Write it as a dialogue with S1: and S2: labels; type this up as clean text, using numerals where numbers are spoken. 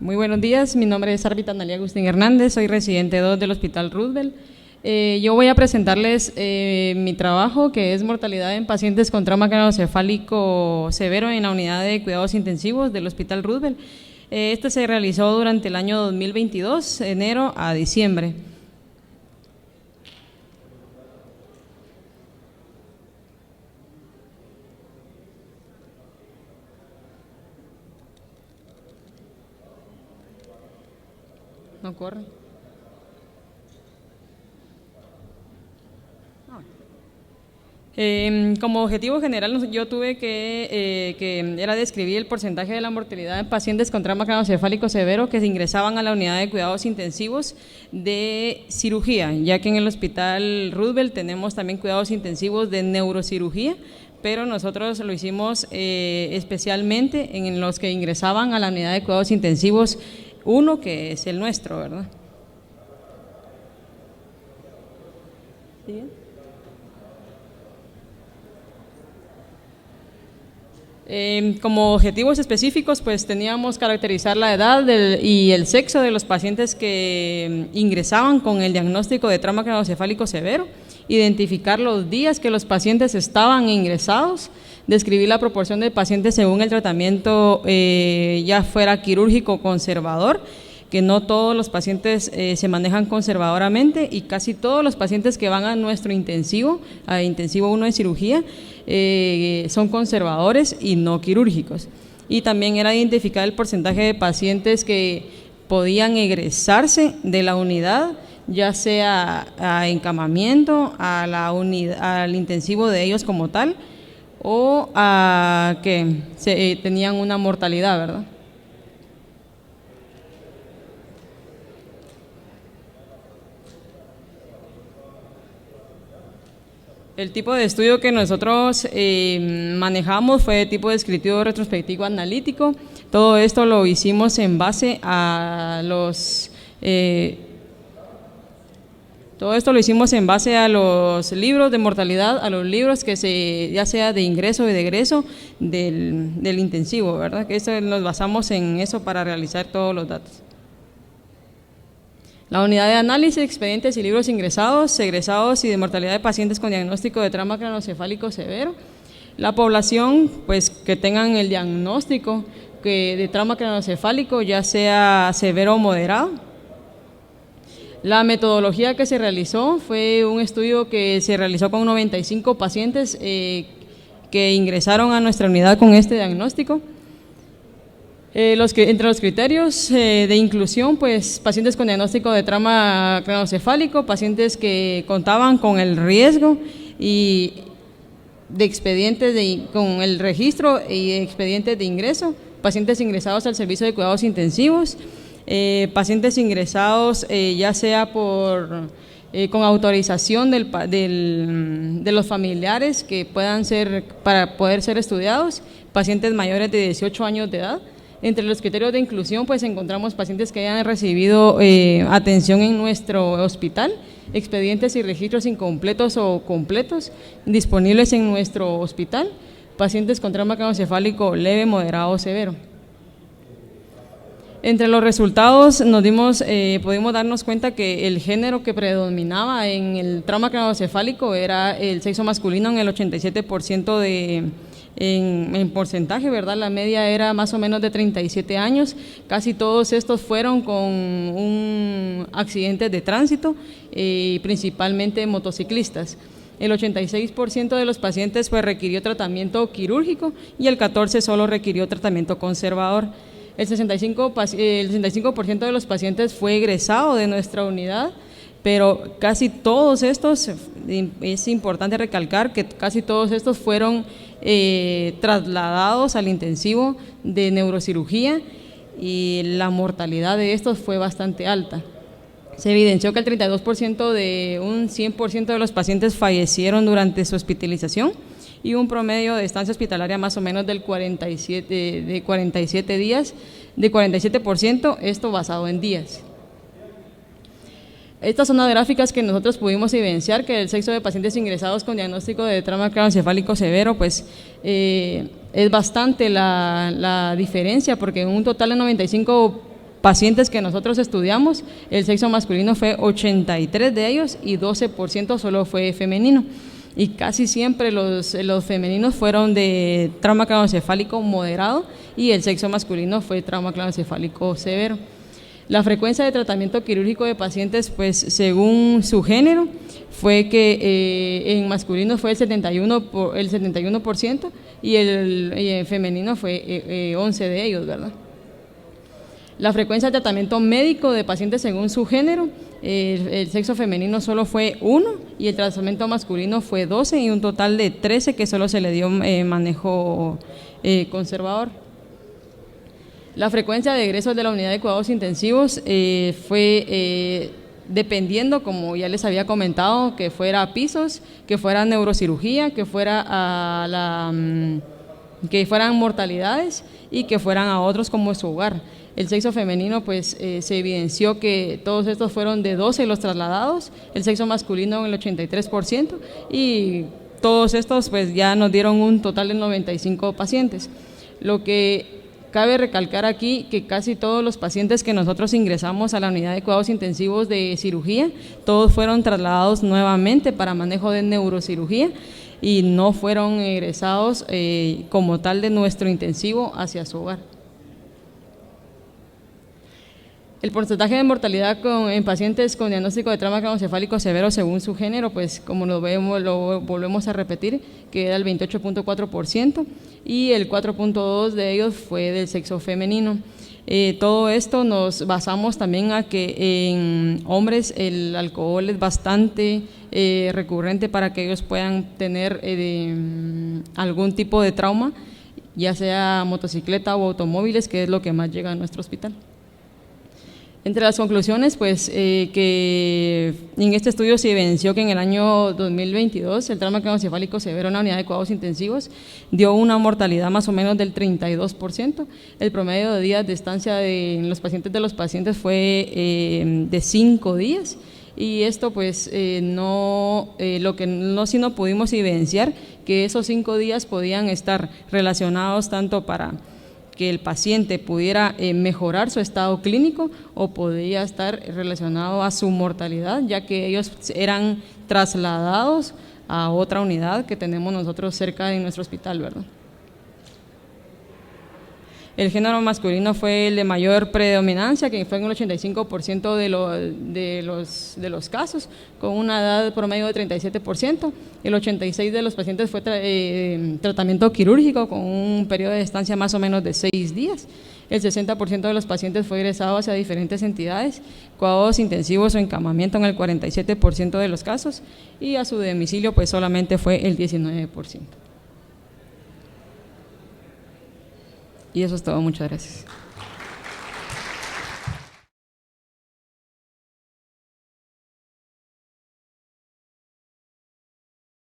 S1: Muy buenos días, mi nombre es Árbita Analia Agustín Hernández, soy residente 2 del Hospital Roosevelt. Yo voy a presentarles mi trabajo, que es mortalidad en pacientes con trauma craneoencefálico severo en la unidad de cuidados intensivos del Hospital Roosevelt. Este se realizó durante el año 2022, enero a diciembre. No corre. Como objetivo general, yo tuve que era describir el porcentaje de la mortalidad en pacientes con trauma craneoencefálico severo que se ingresaban a la unidad de cuidados intensivos de cirugía, ya que en el Hospital Roosevelt tenemos también cuidados intensivos de neurocirugía, pero nosotros lo hicimos especialmente en los que ingresaban a la unidad de cuidados intensivos 1, que es el nuestro, ¿verdad? ¿Sí? Como objetivos específicos, pues teníamos caracterizar la edad y el sexo de los pacientes que ingresaban con el diagnóstico de trauma craneoencefálico severo, identificar los días que los pacientes estaban ingresados, describir la proporción de pacientes según el tratamiento ya fuera quirúrgico o conservador, que no todos los pacientes se manejan conservadoramente y casi todos los pacientes que van a nuestro intensivo, a intensivo 1 de cirugía, son conservadores y no quirúrgicos. Y también era identificar el porcentaje de pacientes que podían egresarse de la unidad, ya sea a encamamiento, a la al intensivo de ellos como tal, o a que tenían una mortalidad, ¿verdad? El tipo de estudio que nosotros manejamos fue de tipo descriptivo, retrospectivo, analítico. Todo esto lo hicimos en base a los libros de mortalidad, a los libros que ya sea de ingreso y de egreso del intensivo, ¿verdad? Que nos basamos en eso para realizar todos los datos. La unidad de análisis, expedientes y libros ingresados, egresados y de mortalidad de pacientes con diagnóstico de trauma craneoencefálico severo. La población, pues que tengan el diagnóstico de trauma craneoencefálico, ya sea severo o moderado. La metodología que se realizó fue un estudio que se realizó con 95 pacientes que ingresaron a nuestra unidad con este diagnóstico. Entre los criterios de inclusión, pues pacientes con diagnóstico de trauma craneoencefálico, pacientes que contaban con el riesgo y de expedientes con el registro y expedientes de ingreso, pacientes ingresados al servicio de cuidados intensivos, pacientes ingresados ya sea con autorización de los familiares que puedan ser para poder ser estudiados, pacientes mayores de 18 años de edad. Entre los criterios de inclusión, pues encontramos pacientes que hayan recibido atención en nuestro hospital, expedientes y registros incompletos o completos disponibles en nuestro hospital, pacientes con trauma craneoencefálico leve, moderado o severo. Entre los resultados pudimos darnos cuenta que el género que predominaba en el trauma craneoencefálico era el sexo masculino en el 87% en porcentaje, ¿verdad? La media era más o menos de 37 años, casi todos estos fueron con un accidente de tránsito, principalmente motociclistas. El 86% de los pacientes pues requirió tratamiento quirúrgico y el 14% solo requirió tratamiento conservador. El 65% de los pacientes fue egresado de nuestra unidad, pero casi todos estos, es importante recalcar que casi todos estos fueron trasladados al intensivo de neurocirugía y la mortalidad de estos fue bastante alta. Se evidenció que el 32% de un 100% de los pacientes fallecieron durante su hospitalización y un promedio de estancia hospitalaria más o menos del 47 días, de 47%, esto basado en días. Estas son las gráficas que nosotros pudimos evidenciar que el sexo de pacientes ingresados con diagnóstico de trauma craneoencefálico severo pues es bastante la diferencia, porque en un total de 95 pacientes que nosotros estudiamos, el sexo masculino fue 83 de ellos y 12% solo fue femenino. Y casi siempre los femeninos fueron de trauma craneoencefálico moderado y el sexo masculino fue trauma craneoencefálico severo. La frecuencia de tratamiento quirúrgico de pacientes, pues según su género, fue que en masculino fue el 71% y el femenino fue 11 de ellos, ¿verdad? La frecuencia de tratamiento médico de pacientes según su género, el sexo femenino solo fue 1 y el tratamiento masculino fue 12 y un total de 13 que solo se le dio manejo conservador. La frecuencia de egresos de la unidad de cuidados intensivos fue dependiendo, como ya les había comentado, que fuera a pisos, que fuera neurocirugía, que fueran mortalidades y que fueran a otros como su hogar. El sexo femenino, pues se evidenció que todos estos fueron de 12 los trasladados, el sexo masculino el 83% y todos estos pues ya nos dieron un total de 95 pacientes. Lo que cabe recalcar aquí que casi todos los pacientes que nosotros ingresamos a la unidad de cuidados intensivos de cirugía, todos fueron trasladados nuevamente para manejo de neurocirugía y no fueron egresados como tal de nuestro intensivo hacia su hogar. El porcentaje de mortalidad en pacientes con diagnóstico de trauma craneoencefálico severo según su género, pues como lo volvemos a repetir, que era el 28.4% y el 4.2% de ellos fue del sexo femenino. Todo esto nos basamos también a que en hombres el alcohol es bastante recurrente para que ellos puedan tener algún tipo de trauma, ya sea motocicleta o automóviles, que es lo que más llega a nuestro hospital. Entre las conclusiones, pues que en este estudio se evidenció que en el año 2022 el trauma craneoencefálico severo en la unidad de cuidados intensivos dio una mortalidad más o menos del 32%. El promedio de días de estancia de los pacientes fue de 5 días y esto pues no pudimos evidenciar que esos 5 días podían estar relacionados tanto para que el paciente pudiera mejorar su estado clínico o podría estar relacionado a su mortalidad, ya que ellos eran trasladados a otra unidad que tenemos nosotros cerca de nuestro hospital, ¿verdad? El género masculino fue el de mayor predominancia, que fue en el 85% de los casos, con una edad promedio de 37%. El 86% de los pacientes fue tratamiento quirúrgico con un periodo de estancia más o menos de 6 días. El 60% de los pacientes fue ingresado hacia diferentes entidades, cuidados intensivos o encamamiento en el 47% de los casos y a su domicilio pues solamente fue el 19%. Y eso es todo, muchas gracias.